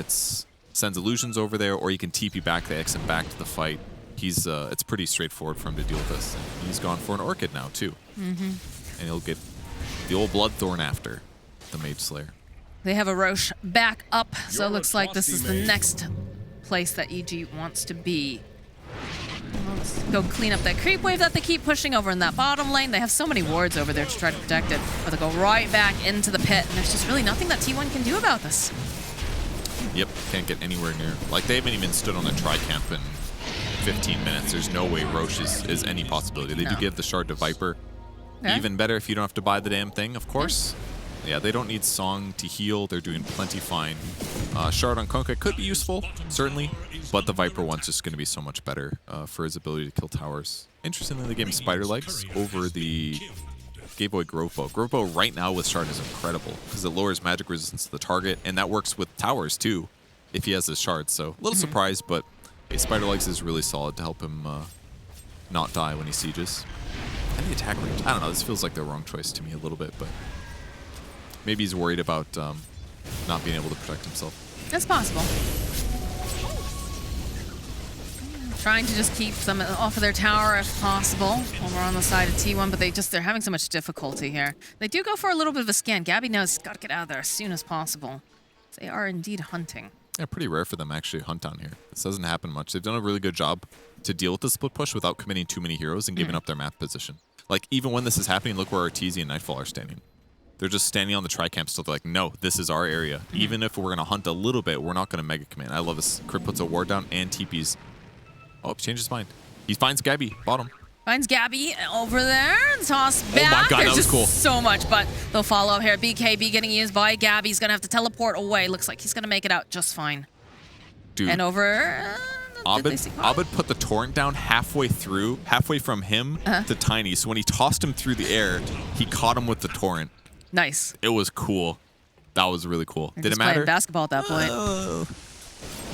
sends illusions over there, or you can TP back the X and back to the fight. It's pretty straightforward for him to deal with this. And he's gone for an Orchid now too. And he'll get the old Bloodthorn after the Mage Slayer. They have a Roche back up, so it looks like this is the next place that EG wants to be. Let's go clean up that creep wave that they keep pushing over in that bottom lane. They have so many wards over there to try to protect it, but they go right back into the pit, and there's just really nothing that T1 can do about this. Yep, can't get anywhere near. Like, they haven't even stood on a tri-camp in 15 minutes. There's no way Roche is any possibility. They do give the shard to Viper. Okay. Even better if you don't have to buy the damn thing, of course. Yeah, they don't need Song to heal. They're doing plenty fine. Shard on Kunkka could be useful, certainly, but the Viper one's just going to be so much better for his ability to kill towers. Interestingly, they gave him Spider Legs over the Game Boy Grove Bow. Grove Bow right now with Shard is incredible because it lowers magic resistance to the target, and that works with towers too if he has his Shard. So a little surprised, but Spider Legs is really solid to help him not die when he sieges. And the attack range, I don't know, this feels like the wrong choice to me a little bit, but maybe he's worried about not being able to protect himself. That's possible. Trying to just keep them off of their tower if possible over on the side of T1, but they're having so much difficulty here. They do go for a little bit of a scan. Gabby knows he's got to get out of there as soon as possible. They are indeed hunting. Yeah, pretty rare for them to actually hunt down here. This doesn't happen much. They've done a really good job to deal with the split push without committing too many heroes and giving up their map position. Like, even when this is happening, look where Arteezy and Nightfall are standing. They're just standing on the tri-camp still. They're like, no, this is our area. Even if we're going to hunt a little bit, we're not going to mega command. I love this. Crit puts a ward down and TPs. Oh, he changed his mind. He finds Gabby, bottom. Finds Gabby over there. Toss back. Oh my God, There's that was just cool. so much, but they'll follow up here. BKB getting used by Gabby. He's going to have to teleport away. Looks like he's going to make it out just fine. Dude. And over... Abed put the torrent down halfway from him to Tiny. So when he tossed him through the air, he caught him with the torrent. Nice. It was cool. That was really cool. They're Did it just playing matter? basketball at that point.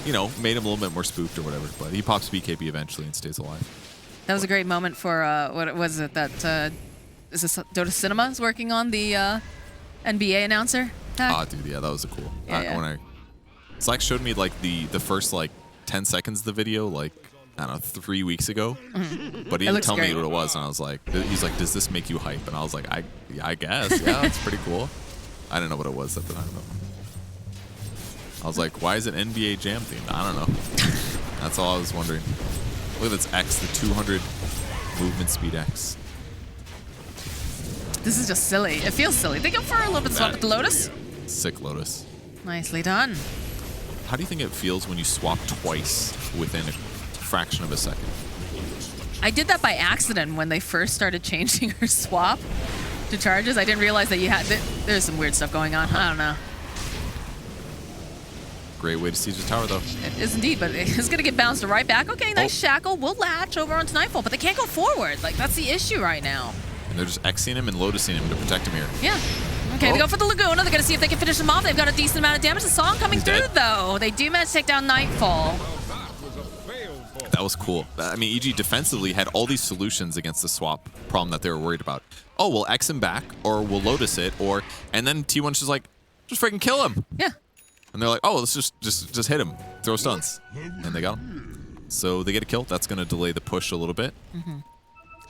You know, made him a little bit more spooked or whatever. But he pops BKB eventually and stays alive. That was a great moment for, what was it that, is this Dota Cinema's working on the NBA announcer tag? Ah, dude, yeah, that was a cool. Yeah. Slack showed me like the first like 10 seconds of the video, like, I don't know, 3 weeks ago. But he didn't tell me what it was, and I was like, he's like, does this make you hype? And I was like, I guess, yeah, that's pretty cool. I didn't know what it was at the time, though. I was like, why is it NBA Jam themed? I don't know. That's all I was wondering. Look at this X, the 200 movement speed X. This is just silly. It feels silly. They go for a little bit of swap with the Lotus. Sick Lotus. Nicely done. How do you think it feels when you swap twice within a fraction of a second? I did that by accident when they first started changing her swap to charges. I didn't realize that you had... There's some weird stuff going on. I don't know. Great way to siege the tower, though. It is indeed, but it's going to get bounced right back. Okay, nice shackle. We'll latch over onto Nightfall, but they can't go forward. Like, that's the issue right now. And they're just Xing him and Lotusing him to protect him here. Yeah. Okay, they go for the Laguna. They're going to see if they can finish him off. They've got a decent amount of damage. The song coming through, though. They do manage to take down Nightfall. That was cool. I mean, EG defensively had all these solutions against the swap problem that they were worried about. Oh, we'll X him back, or we'll Lotus it, or... And then T1's just like, just freaking kill him. Yeah. And they're like, oh, let's just hit him. Throw stuns. And they got him. So they get a kill. That's going to delay the push a little bit. And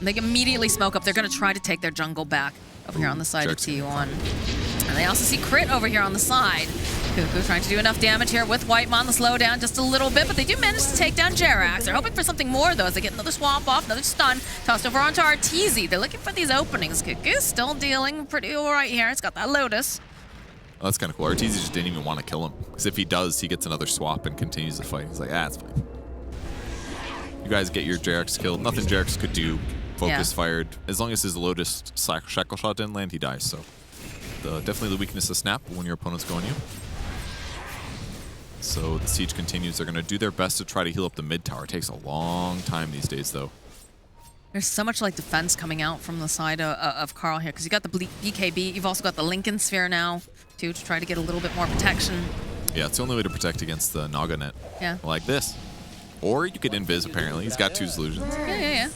they immediately smoke up. They're going to try to take their jungle back over here on the side of T1. And they also see Crit over here on the side. Cuckoo trying to do enough damage here with Whitemon to slow down just a little bit, but they do manage to take down Jerax. They're hoping for something more, though, as they get another swamp off, another stun, tossed over onto Arteezy. They're looking for these openings. Cuckoo's still dealing pretty all right here. It's got that Lotus. Oh, that's kind of cool. Arteezy just didn't even want to kill him, because if he does, he gets another swap and continues the fight. He's like, it's fine. You guys get your Jerax killed. Nothing Jerax could do. Focus fired. As long as his Lotus shackle shot didn't land, he dies. So definitely the weakness of Snap when your opponent's going you. So the siege continues. They're going to do their best to try to heal up the mid tower. It takes a long time these days, though. There's so much like defense coming out from the side of Carl here, because you got the BKB. You've also got the Lincoln Sphere now, too, to try to get a little bit more protection. Yeah, it's the only way to protect against the Naga net. Yeah. Like this. Or you could invis, apparently. He's got 2 solutions. Yeah.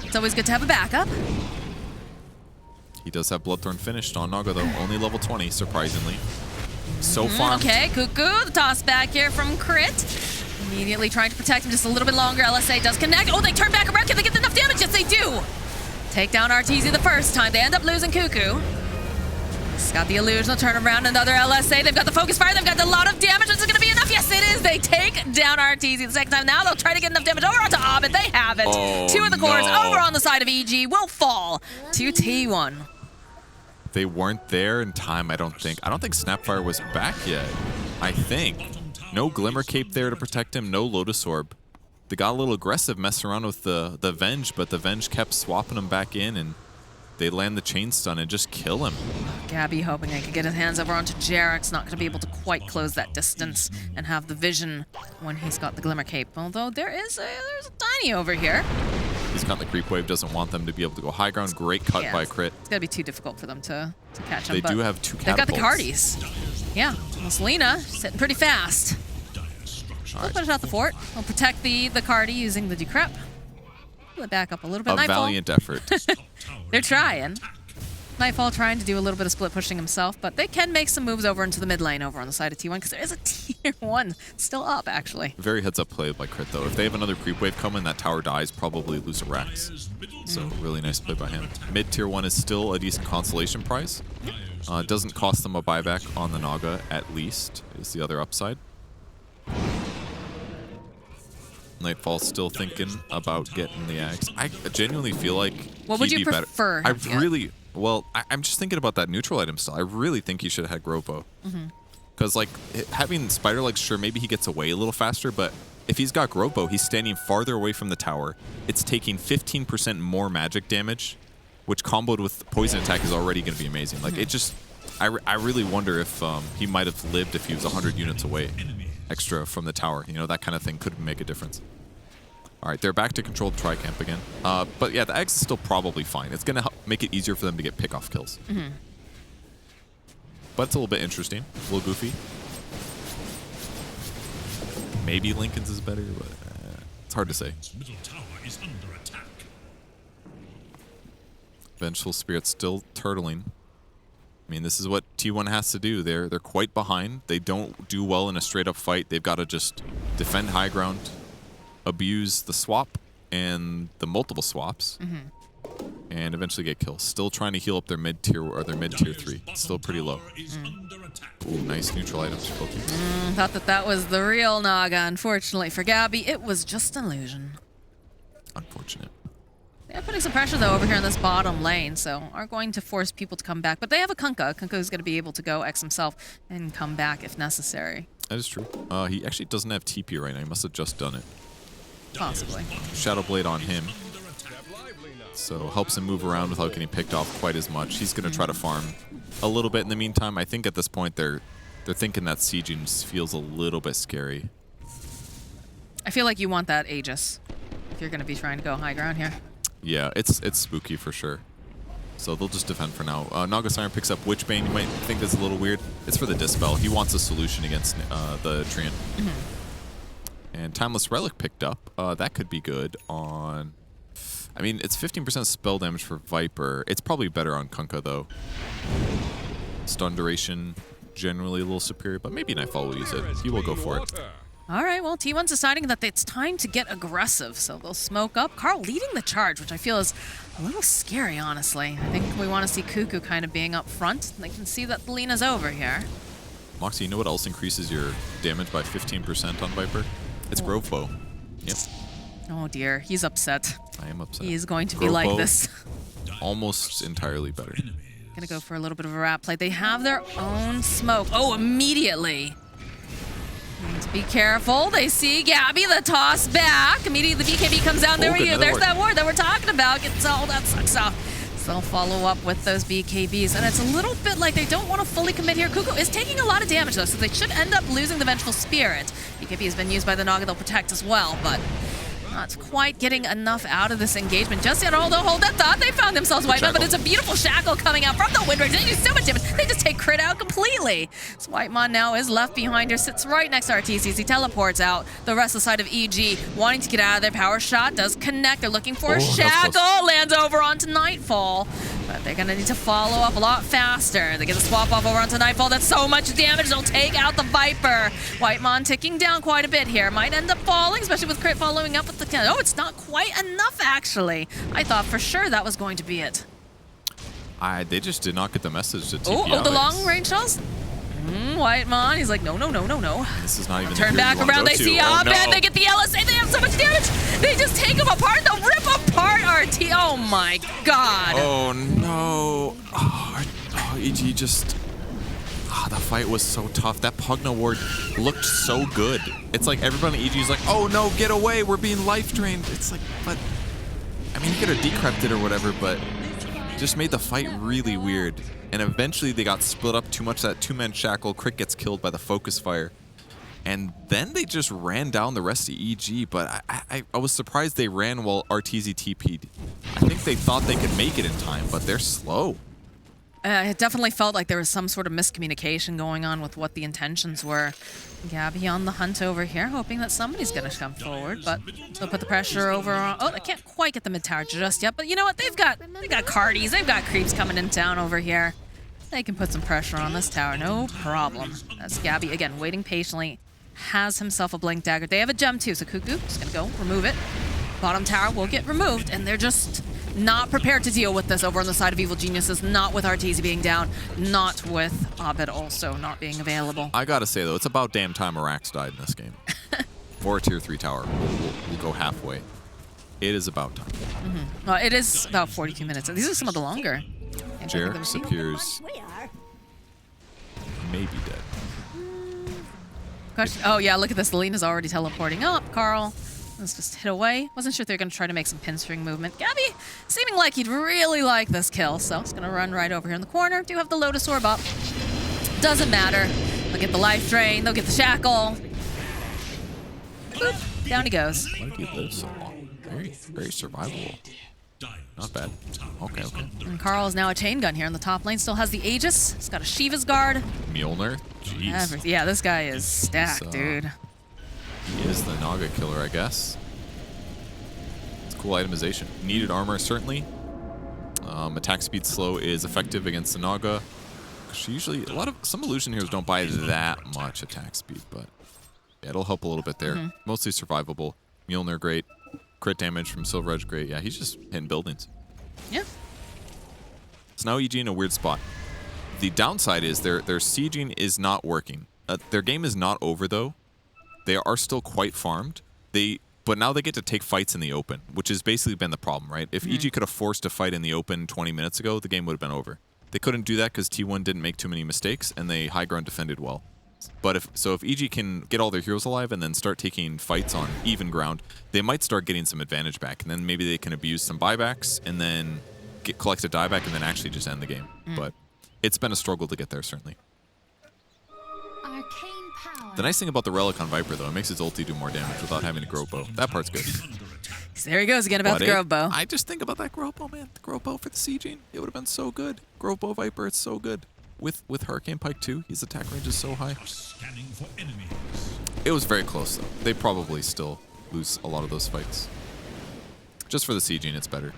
It's always good to have a backup. He does have Bloodthorn finished on Naga, though. Only level 20, surprisingly. So far. Okay, Cuckoo, the toss back here from Crit. Immediately trying to protect him just a little bit longer. LSA does connect. Oh, they turn back around. Can they get enough damage? Yes, they do. Take down Arteezy the first time. They end up losing Cuckoo. He's got the illusion. They'll turn around. Another LSA. They've got the focus fire. They've got a lot of damage. Is it going to be enough? Yes, it is. They take down Arteezy the second time. Now they'll try to get enough damage over onto Abed. They have it. Oh, 2 of the cores over on the side of EG will fall to T1. They weren't there in time, I don't think. I don't think Snapfire was back yet. I think. No Glimmer Cape there to protect him. No Lotus Orb. They got a little aggressive messing around with the Venge, but the Venge kept swapping him back in, and they land the chain stun and just kill him. Gabby hoping they could get his hands over onto Jerax. Not going to be able to quite close that distance and have the vision when he's got the Glimmer Cape. Although there's a Tiny over here. He's got the creep wave, doesn't want them to be able to go high ground. Great cut by Crit. It's going to be too difficult for them to catch him. They do have 2 catapults. They've got the Cardis. Yeah, Selena sitting pretty fast. We'll put it out the fort. We'll protect the Cardi using the Decrep. Pull it back up a little bit. A Nightfall. valiant effort. They're trying. Nightfall trying to do a little bit of split pushing himself, but they can make some moves over into the mid lane over on the side of T1, because there is a tier 1 still up, actually. Very heads-up play by Crit, though. If they have another creep wave coming, that tower dies, probably lose a Rex. So really nice play by him. Mid tier 1 is still a decent consolation prize. It doesn't cost them a buyback on the Naga, at least, is the other upside. Nightfall's still thinking about getting the axe. I genuinely feel like what would you prefer? I'm just thinking about that neutral item still. I really think he should have had Gropo. Because, like, having Spider Legs, sure, maybe he gets away a little faster, but if he's got Grobo, he's standing farther away from the tower. It's taking 15% more magic damage, which comboed with poison attack is already going to be amazing. Like, it just... I really wonder if he might have lived if he was 100 units away extra from the tower. You know, that kind of thing could make a difference. All right, they're back to controlled tri-camp again. But yeah, the X is still probably fine. It's going to make it easier for them to get pick-off kills. But it's a little bit interesting, a little goofy. Maybe Lincoln's is better, but it's hard to say. Middle tower is under attack. Vengeful Spirit still turtling. I mean, this is what T1 has to do. They're quite behind. They don't do well in a straight-up fight. They've got to just defend high ground, abuse the swap and the multiple swaps, and eventually get kills. Still trying to heal up their mid-tier or their mid-tier 3. Still pretty low. Ooh, nice neutral items for both teams. Thought that was the real Naga. Unfortunately for Gabby, it was just an illusion. Unfortunate. They're putting some pressure, though, over here in this bottom lane, so are going to force people to come back. But they have a Kunkka. Kunkka is going to be able to go X himself and come back if necessary. That is true. He actually doesn't have TP right now. He must have just done it. Possibly. Shadow Blade on him. So helps him move around without getting picked off quite as much. He's going to try to farm a little bit in the meantime. I think at this point they're thinking that sieging just feels a little bit scary. I feel like you want that Aegis if you're going to be trying to go high ground here. Yeah, it's spooky for sure. So they'll just defend for now. Naga Siren picks up Witchbane. You might think that's a little weird. It's for the Dispel. He wants a solution against the Treant. And Timeless Relic picked up. That could be good on... I mean, it's 15% spell damage for Viper. It's probably better on Kunkka, though. Stun duration, generally a little superior, but maybe Nightfall will use it. He will go for it. All right, well, T1's deciding that it's time to get aggressive, so they'll smoke up. Carl leading the charge, which I feel is a little scary, honestly. I think we want to see Cuckoo kind of being up front. They can see that Lena's over here. Moxie, you know what else increases your damage by 15% on Viper? It's Grove Bow. Yep. Oh, dear. He's upset. I am upset. He is going to be Grove like Bow, this. almost entirely better. Gonna go for a little bit of a wrap play. They have their own smoke. Oh, immediately. Need to be careful. They see Gabby, the toss back. Immediately the BKB comes down. There we go. There's that ward that we're talking about. Gets all that sucks off. So they'll follow up with those BKBs. And it's a little bit like they don't want to fully commit here. Kuko is taking a lot of damage, though, so they should end up losing the Vengeful Spirit. BKB has been used by the Naga. They'll protect as well, but not quite getting enough out of this engagement just yet. Although, hold that thought, they found themselves White Man, but it's a beautiful shackle coming out from the wind range. They do so much damage. They just take crit out completely. So White Man now is left behind her, sits right next to RTCs. He teleports out the rest of the side of EG, wanting to get out of their power shot. Does connect. They're looking for a shackle. Lands over onto Nightfall. But they're going to need to follow up a lot faster. They get the swap off over onto Nightfall. That's so much damage. They'll take out the Viper. White Mon ticking down quite a bit here. Might end up falling, especially with crit following up with the... Oh, it's not quite enough, actually. I thought for sure that was going to be it. They just did not get the message to TP Oh, the long range shells? White Mon, he's like, no. This is not even Turn back around, they see Abed, they get the LSA, they have so much damage! They just take him apart, they'll rip apart RT. Oh my god. Oh no. EG just... the fight was so tough. That Pugna ward looked so good. It's like everybody in EG is like, oh no, get away, we're being life drained. It's like, but... I mean, he could have decrypted or whatever, but... just made the fight really weird. And eventually they got split up too much. That two-man shackle, Crit gets killed by the focus fire. And then they just ran down the rest of EG, but I was surprised they ran while RTZ TP'd. I think they thought they could make it in time, but they're slow. It definitely felt like there was some sort of miscommunication going on with what the intentions were. Gabby on the hunt over here, hoping that somebody's going to come forward, but they'll put the pressure over on... Oh, they can't quite get the mid-tower just yet, but you know what? They got cardies, they've got creeps coming in town over here. They can put some pressure on this tower, no problem. That's Gabby, again, waiting patiently, has himself a Blink Dagger. They have a gem too, so Cuckoo is going to go remove it. Bottom tower will get removed, and they're just not prepared to deal with this over on the side of Evil Geniuses, not with Arteezy being down, not with Abed also not being available. I gotta say though, it's about damn time Arax died in this game. Or a tier 3 tower. We'll go halfway. It is about time. Well, it is about 42 minutes. These are some of the longer. Jarex appears maybe dead. Question. Oh, yeah, look at this. Lena's already teleporting up. Carl, let's just hit away. Wasn't sure if they were going to try to make some pin string movement. Gabby, seeming like he'd really like this kill, so he's going to run right over here in the corner. Do have the Lotus Orb up. Doesn't matter. They'll get the life drain. They'll get the shackle. Boop. Down he goes. Why did he live so long? Very survivable. Not bad. Okay. And Carl is now a chain gun here in the top lane. Still has the Aegis. He's got a Shiva's Guard. Mjolnir? Jeez. Yeah, this guy is stacked, dude. He is the Naga killer, I guess. It's cool itemization. Needed armor, certainly. Attack speed slow is effective against the Naga. She usually, some illusion heroes don't buy that much attack speed, but yeah, it'll help a little bit there. Mostly survivable. Mjolnir, great. Crit damage from Silver Edge, great. Yeah, he's just hitting buildings. Yeah. So now EG in a weird spot. The downside is their sieging is not working. Their game is not over, though. They are still quite farmed. But now they get to take fights in the open, which has basically been the problem, right? If EG could have forced a fight in the open 20 minutes ago, the game would have been over. They couldn't do that because T1 didn't make too many mistakes, and they high ground defended well. But if EG can get all their heroes alive and then start taking fights on even ground, they might start getting some advantage back, and then maybe they can abuse some buybacks and then collect a dieback and then actually just end the game. But it's been a struggle to get there, certainly. Arcane power. The nice thing about the Relic on Viper, though, it makes his ulti do more damage without having to grow bow. That part's good. There he goes again about the Grove Bow. I just think about that Grove Bow, man. The Grove Bow for the sieging. It would have been so good. Grove Bow Viper, it's so good. With Hurricane Pike, too, his attack range is so high. Scanning for enemies. It was very close, though. They probably still lose a lot of those fights. Just for the sieging, it's better.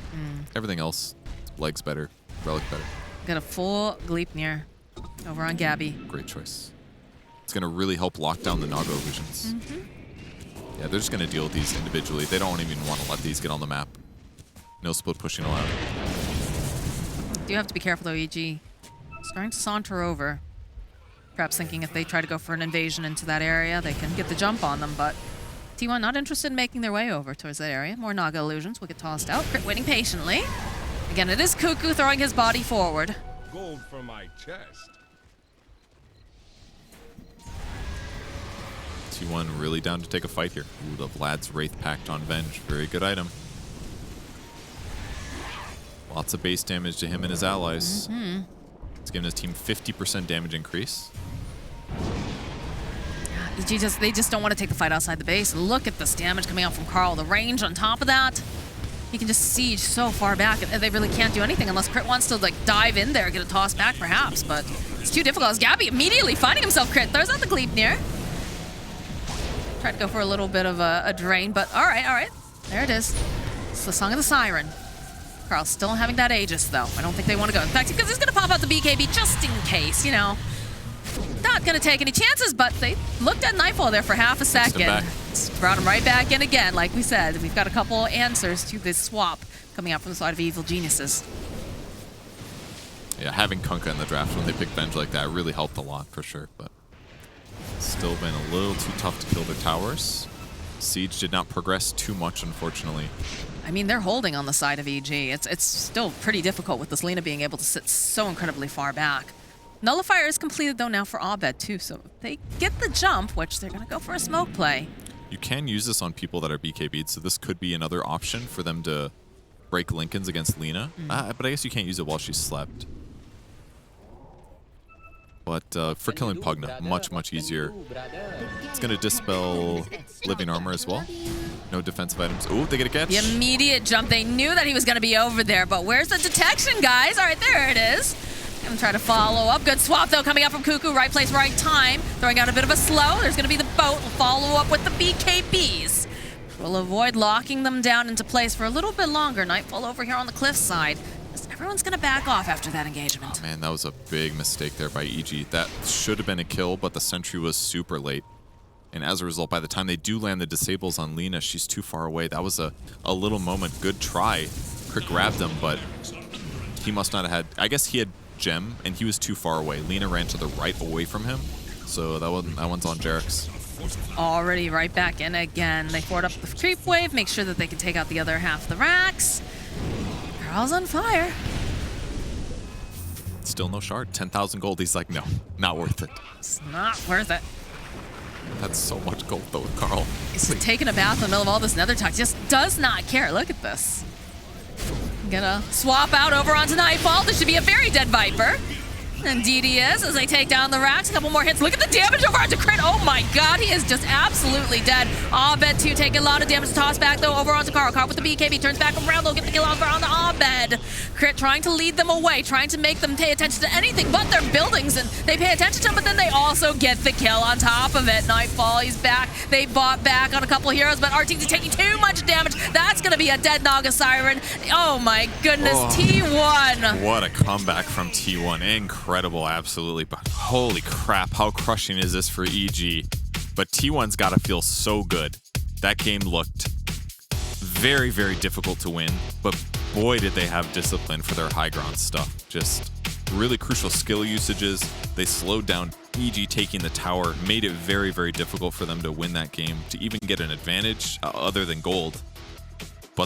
Everything else, Leg's better, Relic better. Got a full Gleipnir over on Gabby. Great choice. It's going to really help lock down the Naga illusions. Yeah, they're just going to deal with these individually. They don't even want to let these get on the map. No split pushing allowed. Do have to be careful, though, EG. Starting to saunter over. Perhaps thinking if they try to go for an invasion into that area, they can get the jump on them, but T1 not interested in making their way over towards that area. More Naga illusions will get tossed out. Crit waiting patiently. Again, it is Cuckoo throwing his body forward. Gold for my chest. T1 really down to take a fight here. Ooh, the Vlad's Wraith Pact on Venge. Very good item. Lots of base damage to him and his allies. It's giving his team 50% damage increase. EG they just don't want to take the fight outside the base. Look at this damage coming out from Carl. The range on top of that. He can just siege so far back, and they really can't do anything unless Crit wants to like dive in there, get a toss back perhaps, but it's too difficult. As Gabby immediately finding himself Crit, throws out the Gleipnir. Tried to go for a little bit of a drain, but all right. There it is. It's the Song of the Siren. Carl's still having that Aegis, though. I don't think they want to go. In fact, because he's going to pop out the BKB just in case, you know. Not going to take any chances, but they looked at Nightfall there for half a second. Brought him right back in again. Like we said, we've got a couple answers to this swap coming out from the side of Evil Geniuses. Yeah, having Kunkka in the draft when they pick Venge like that really helped a lot, for sure. But still been a little too tough to kill their towers. Siege did not progress too much, unfortunately. I mean, they're holding on the side of EG. It's still pretty difficult with this Lena being able to sit so incredibly far back. Nullifier is completed, though, now for Abed, too. So if they get the jump, which they're going to go for a smoke play. You can use this on people that are BKB'd, so this could be another option for them to break Lincolns against Lena. But I guess you can't use it while she slept. But for killing Pugna, much easier. It's going to dispel Living Armor as well. No defensive items. Ooh, they get a catch. The immediate jump. They knew that he was going to be over there, but where's the detection, guys? All right, there it is. Gonna try to follow up. Good swap, though, coming up from Cuckoo. Right place, right time. Throwing out a bit of a slow. There's going to be the boat. We'll follow up with the BKBs. We'll avoid locking them down into place for a little bit longer. Nightfall over here on the cliff side. Everyone's going to back off after that engagement. Oh, man, that was a big mistake there by EG. That should have been a kill, but the sentry was super late. And as a result, by the time they do land the disables on Lena, she's too far away. That was a little moment. Good try. Crit grabbed him, but he must not have had... I guess he had Gem, and he was too far away. Lena ran to the right away from him, so that one's on Jarex. Already right back in again. They forward up the creep wave, make sure that they can take out the other half of the racks. Carl's on fire. Still no shard. 10,000 gold. He's like, no, not worth it. It's not worth it. That's so much gold though with Carl. He's just taking a bath in the middle of all this nether talk. Just does not care. Look at this. Gonna swap out over onto Nightfall. This should be a very dead Viper. Indeed he is, as they take down the racks. A couple more hits. Look at the damage over onto Crit. Oh my god, he is just absolutely dead. Abed too, taking a lot of damage. Toss back though over onto Carl. Carl with the BKB, turns back around. They'll get the kill over on the Abed. Crit trying to lead them away, trying to make them pay attention to anything but their buildings. And they pay attention to them, but then they also get the kill on top of it. Nightfall, he's back. They bought back on a couple heroes, but RTT taking too much damage. That's gonna be a dead Naga Siren. Oh my goodness, T1. What a comeback from T1. Incredible, absolutely. But holy crap, how crushing is this for EG? But T1's got to feel so good. That game looked very, very difficult to win, but boy, did they have discipline for their high ground stuff. Just really crucial skill usages. They slowed down EG taking the tower, made it very, very difficult for them to win that game, to even get an advantage other than gold.